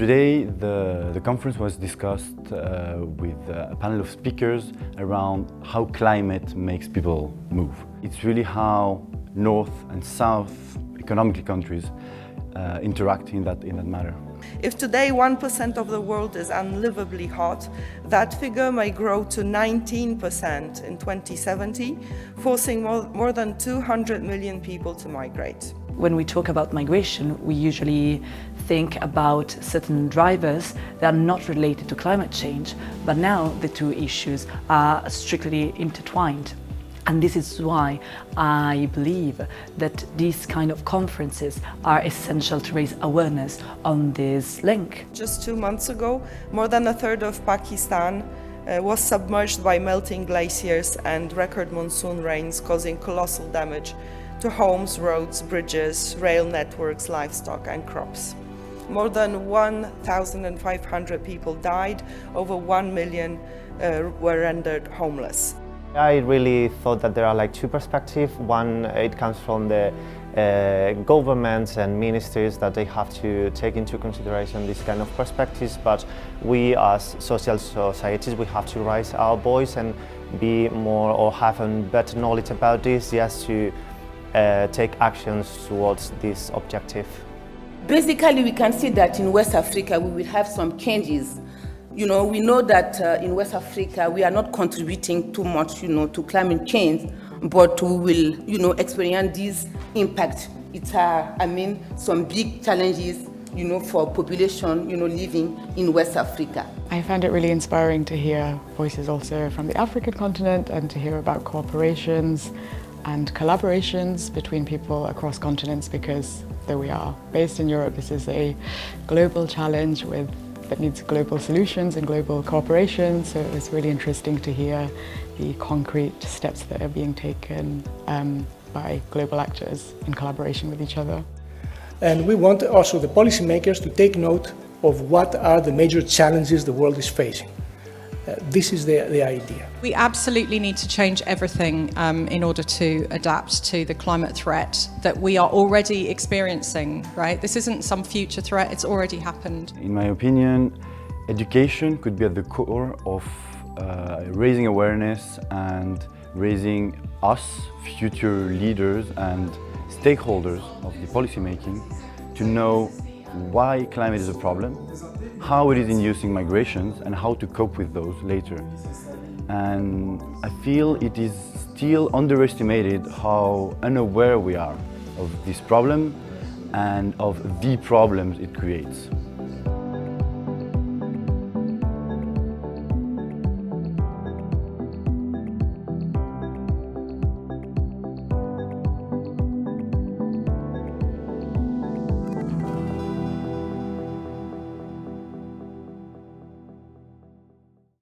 Today, the conference was discussed with a panel of speakers around how climate makes people move. It's really how North and South economic countries interact in that matter. If today 1% of the world is unlivably hot, that figure may grow to 19% in 2070, forcing more than 200 million people to migrate. When we talk about migration, we usually think about certain drivers that are not related to climate change, but now the two issues are strictly intertwined. And this is why I believe that these kind of conferences are essential to raise awareness on this link. Just 2 months ago, more than a third of Pakistan was submerged by melting glaciers and record monsoon rains, causing colossal damage to homes, roads, bridges, rail networks, livestock and crops. More than 1,500 people died, over 1 million were rendered homeless. I really thought that there are two perspectives. One, it comes from the governments and ministries that they have to take into consideration these kind of perspectives, but we as social societies, we have to raise our voice and be more or have a better knowledge about this, just to take actions towards this objective. Basically, we can see that in West Africa we will have some changes. We know that in West Africa we are not contributing too much, to climate change, but we will, experience this impact. It's, some big challenges, for population, living in West Africa. I found it really inspiring to hear voices also from the African continent and to hear about cooperations and collaborations between people across continents, because though we are based in Europe, this is a global challenge that needs global solutions and global cooperation. So it was really interesting to hear the concrete steps that are being taken by global actors in collaboration with each other. And we want also the policymakers to take note of what are the major challenges the world is facing. This is the idea. We absolutely need to change everything in order to adapt to the climate threat that we are already experiencing, right? This isn't some future threat, it's already happened. In my opinion, education could be at the core of raising awareness and raising us, future leaders and stakeholders of the policymaking, to know why climate is a problem, how it is inducing migrations and how to cope with those later. And I feel it is still underestimated how unaware we are of this problem and of the problems it creates.